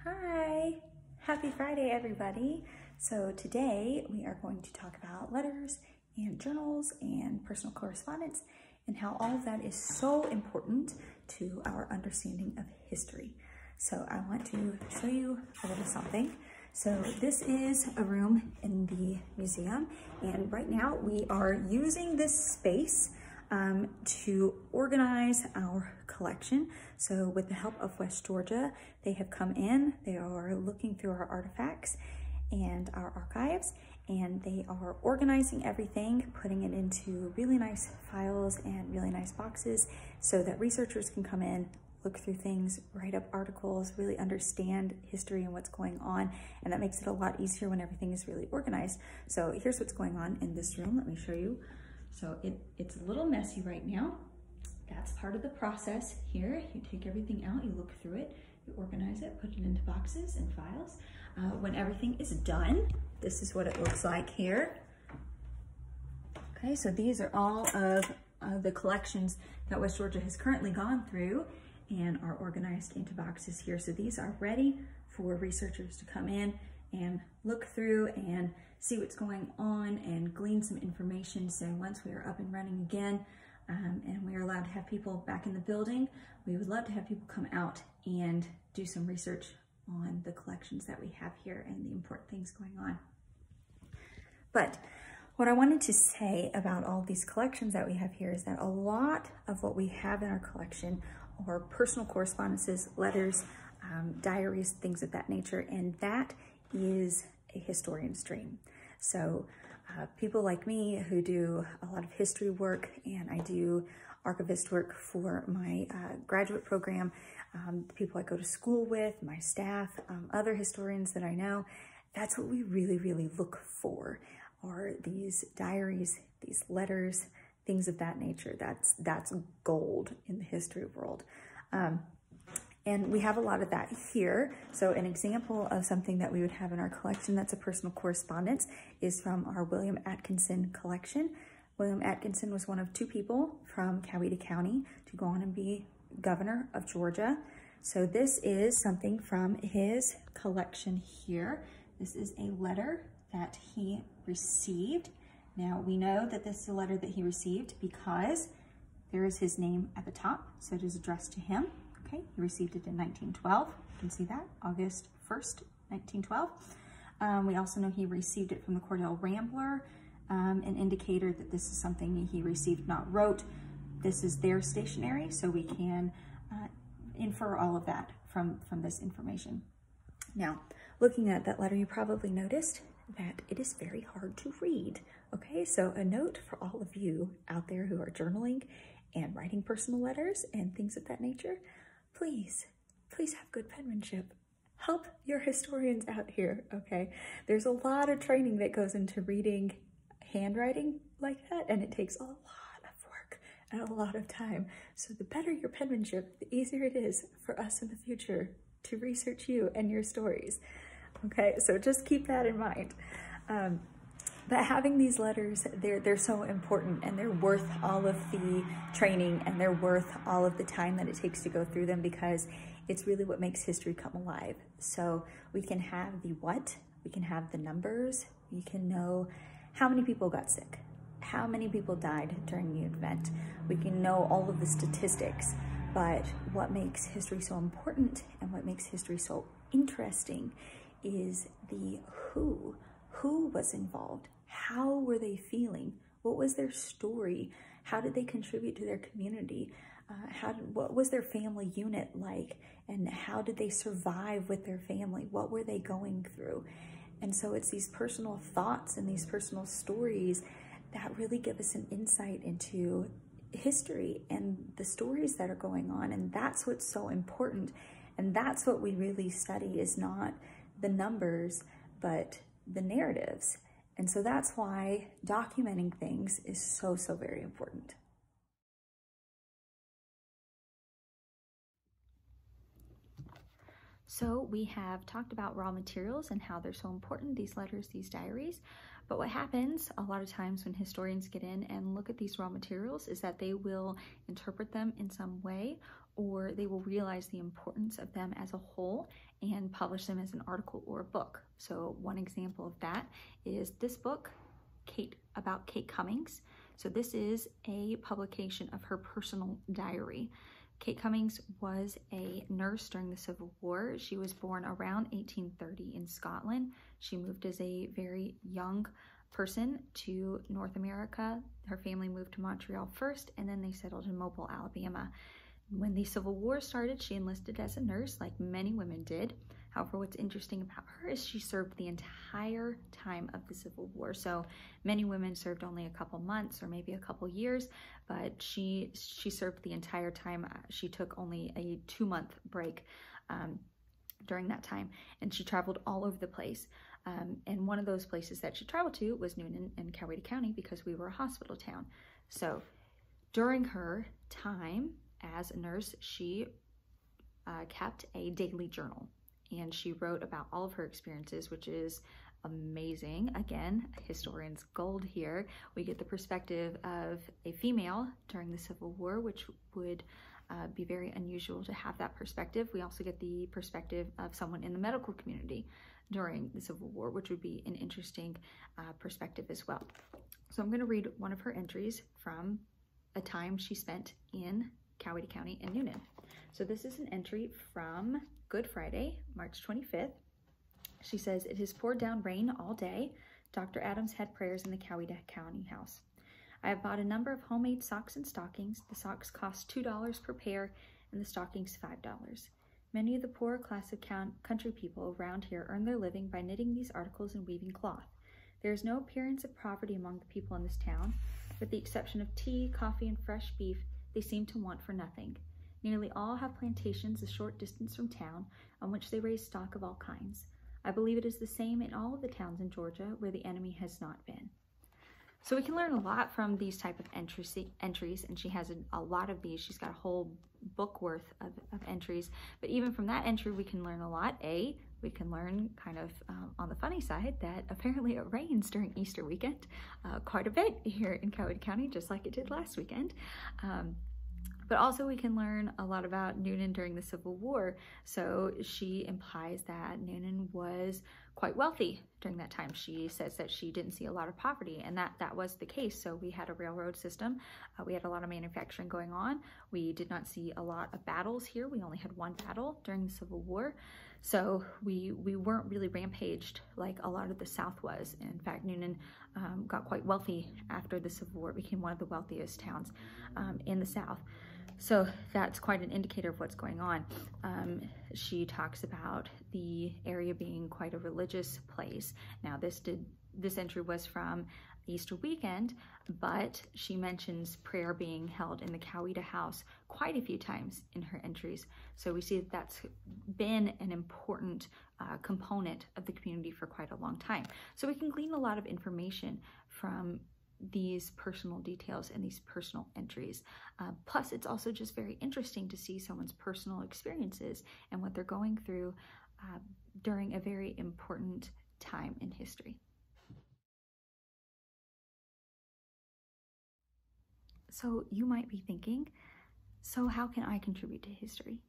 Hi, happy Friday everybody. So today we are going to talk about letters and journals and personal correspondence and how all of that is so important to our understanding of history. So I want to show you a little something. So this is a room in the museum, and right now we are using this space to organize our collection. So with the help of West Georgia, they have come in, they are looking through our artifacts and our archives, and they are organizing everything, putting it into really nice files and really nice boxes so that researchers can come in, look through things, write up articles, really understand history and what's going on, and that makes it a lot easier when everything is really organized. So here's what's going on in this room. Let me show you. So it's a little messy right now. That's part of the process here. You take everything out, you look through it, you organize it, put it into boxes and files. When everything is done, this is what it looks like here. Okay, so these are all of the collections that West Georgia has currently gone through and are organized into boxes here. So these are ready for researchers to come in and look through and see what's going on and glean some information. So once we are up and running again and we are allowed to have people back in the building, we would love to have people come out and do some research on the collections that we have here and the important things going on. But what I wanted to say about all these collections that we have here is that a lot of what we have in our collection are personal correspondences, letters, diaries, things of that nature, and that is a historian's dream. So people like me who do a lot of history work, and I do archivist work for my graduate program, the people I go to school with, my staff, other historians that I know, that's what we really, really look for, are these diaries, these letters, things of that nature. That's gold in the history world. And we have a lot of that here. So an example of something that we would have in our collection that's a personal correspondence is from our William Atkinson collection. William Atkinson was one of two people from Coweta County to go on and be governor of Georgia. So this is something from his collection here. This is a letter that he received. Now we know that this is a letter that he received because there is his name at the top, so it is addressed to him. Okay, he received it in 1912. You can see that, August 1st, 1912. We also know he received it from the Cordell Rambler, an indicator that this is something he received, not wrote. This is their stationery, so we can infer all of that from this information. Now, looking at that letter, you probably noticed that it is very hard to read. Okay, so a note for all of you out there who are journaling and writing personal letters and things of that nature, please have good penmanship. Help your historians out here, okay? There's a lot of training that goes into reading handwriting like that, and it takes a lot of work and a lot of time. So the better your penmanship, the easier it is for us in the future to research you and your stories. Okay, so just keep that in mind. But having these letters, they're so important, and they're worth all of the training, and they're worth all of the time that it takes to go through them, because it's really what makes history come alive. So we can have the what, we can have the numbers, we can know how many people got sick, how many people died during the event, we can know all of the statistics. But what makes history so important and what makes history so interesting is the who. Who was involved? How were they feeling? What was their story? How did they contribute to their community? What was their family unit like? And how did they survive with their family? What were they going through? And so it's these personal thoughts and these personal stories that really give us an insight into history and the stories that are going on. And that's what's so important. And that's what we really study, is not the numbers, but the narratives. And so that's why documenting things is so very important. So we have talked about raw materials and how they're so important, these letters, these diaries. But what happens a lot of times when historians get in and look at these raw materials is that they will interpret them in some way, or they will realize the importance of them as a whole and publish them as an article or a book. So one example of that is this book, about Kate Cumming. So this is a publication of her personal diary. Kate Cumming was a nurse during the Civil War. She was born around 1830 in Scotland. She moved as a very young person to North America. Her family moved to Montreal first, and then they settled in Mobile, Alabama. When the Civil War started, she enlisted as a nurse, like many women did. However, what's interesting about her is she served the entire time of the Civil War. So many women served only a couple months or maybe a couple years, but she served the entire time. She took only a 2-month break during that time, and she traveled all over the place. And one of those places that she traveled to was Newnan-Coweta County, because we were a hospital town. So during her time as a nurse, she kept a daily journal, and she wrote about all of her experiences, which is amazing. Again, historian's gold here. We get the perspective of a female during the Civil War, which would be very unusual to have that perspective. We also get the perspective of someone in the medical community during the Civil War, which would be an interesting perspective as well. So I'm going to read one of her entries from a time she spent in Coweta County and Newnan. So this is an entry from Good Friday, March 25th. She says, "It has poured down rain all day. Dr. Adams had prayers in the Coweta County house. I have bought a number of homemade socks and stockings. The socks cost $2 per pair and the stockings $5. Many of the poorer class of country people around here earn their living by knitting these articles and weaving cloth. There is no appearance of poverty among the people in this town. With the exception of tea, coffee, and fresh beef, they seem to want for nothing. Nearly all have plantations a short distance from town on which they raise stock of all kinds. I believe it is the same in all of the towns in Georgia where the enemy has not been." So we can learn a lot from these type of entries, and she has a lot of these. She's got a whole book worth of entries, but even from that entry we can learn a lot. We can learn kind of on the funny side that apparently it rains during Easter weekend quite a bit here in Coweta County, just like it did last weekend. But also we can learn a lot about Newnan during the Civil War. So she implies that Newnan was quite wealthy during that time. She says that she didn't see a lot of poverty, and that was the case. So we had a railroad system. We had a lot of manufacturing going on. We did not see a lot of battles here. We only had one battle during the Civil War. So we weren't really rampaged like a lot of the South was. In fact, Newnan got quite wealthy after the Civil War. It became one of the wealthiest towns in the South. So that's quite an indicator of what's going on. She talks about the area being quite a religious place. Now this entry was from Easter weekend, but she mentions prayer being held in the Coweta house quite a few times in her entries. So we see that that's been an important component of the community for quite a long time. So we can glean a lot of information from these personal details and these personal entries. Plus, it's also just very interesting to see someone's personal experiences and what they're going through during a very important time in history. So you might be thinking, so how can I contribute to history?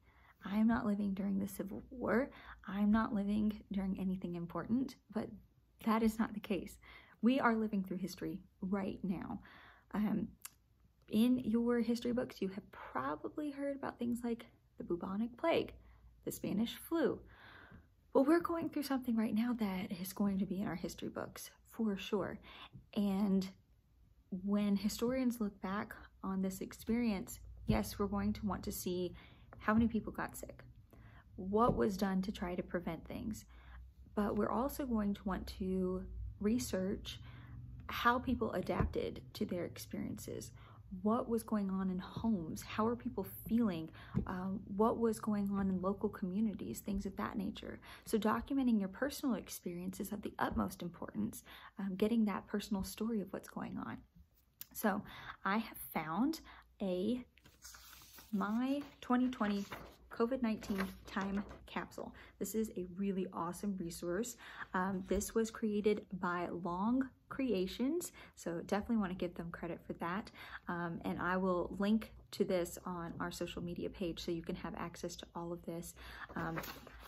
I am not living during the Civil War. I'm not living during anything important, but that is not the case. We are living through history right now. In your history books, you have probably heard about things like the bubonic plague, the Spanish flu. Well, we're going through something right now that is going to be in our history books for sure. And when historians look back on this experience, yes, we're going to want to see how many people got sick, what was done to try to prevent things, but we're also going to want to research how people adapted to their experiences, what was going on in homes, how are people feeling, what was going on in local communities, things of that nature. So documenting your personal experience is of the utmost importance, getting that personal story of what's going on. So I have found my 2020 COVID-19 time capsule. This is a really awesome resource. This was created by creations, so definitely want to give them credit for that. And I will link to this on our social media page so you can have access to all of this.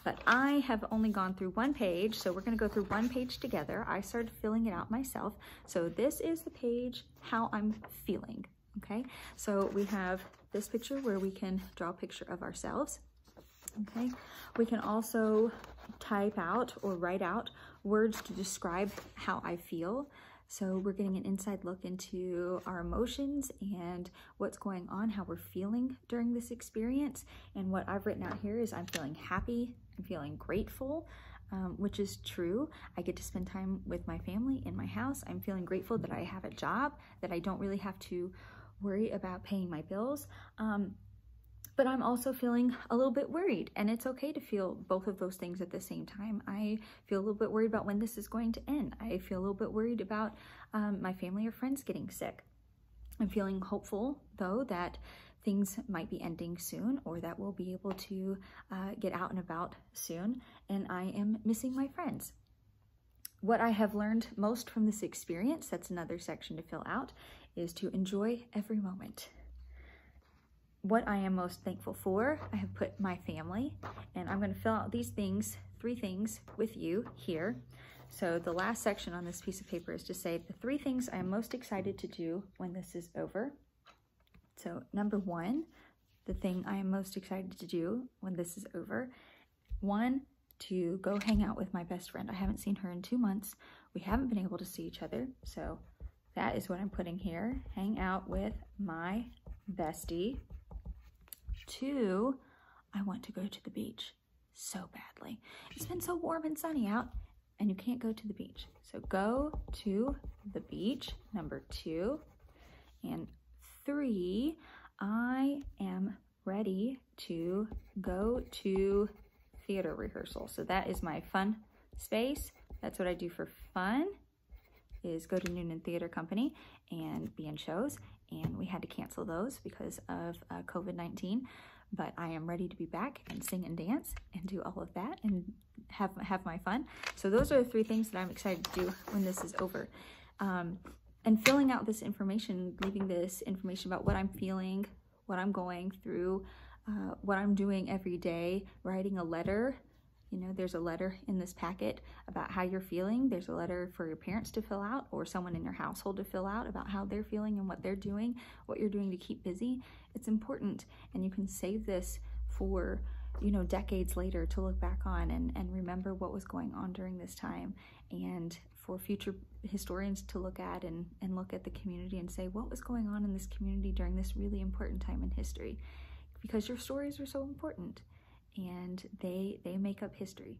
But I have only gone through one page, so we're going to go through one page together. I started filling it out myself. So this is the page, how I'm feeling, okay? So we have this picture where we can draw a picture of ourselves, okay? We can also type out or write out words to describe how I feel. So we're getting an inside look into our emotions and what's going on, how we're feeling during this experience. And what I've written out here is I'm feeling happy, I'm feeling grateful, which is true. I get to spend time with my family in my house. I'm feeling grateful that I have a job, that I don't really have to worry about paying my bills. But I'm also feeling a little bit worried, and it's okay to feel both of those things at the same time. I feel a little bit worried about when this is going to end. I feel a little bit worried about my family or friends getting sick. I'm feeling hopeful, though, that things might be ending soon, or that we'll be able to get out and about soon, and I am missing my friends. What I have learned most from this experience, that's another section to fill out, is to enjoy every moment. What I am most thankful for, I have put my family, and I'm going to fill out these things, 3 things with you here. So the last section on this piece of paper is to say the 3 things I am most excited to do when this is over. So number 1, the thing I am most excited to do when this is over. 1, to go hang out with my best friend. I haven't seen her in 2 months. We haven't been able to see each other. So that is what I'm putting here. Hang out with my bestie. 2, I want to go to the beach so badly. It's been so warm and sunny out, and you can't go to the beach. So go to the beach, number 2. And 3, I am ready to go to theater rehearsal. So that is my fun space. That's what I do for fun, is go to Newnan-Coweta Company and be in shows. And we had to cancel those because of COVID-19, but I am ready to be back and sing and dance and do all of that and have my fun. So those are the 3 things that I'm excited to do when this is over. And filling out this information, leaving this information about what I'm feeling, what I'm going through, what I'm doing every day, writing a letter. You know, there's a letter in this packet about how you're feeling. There's a letter for your parents to fill out or someone in your household to fill out about how they're feeling and what they're doing, what you're doing to keep busy. It's important, and you can save this for, you know, decades later to look back on and remember what was going on during this time, and for future historians to look at and look at the community and say, what was going on in this community during this really important time in history? Because your stories are so important, and they make up history.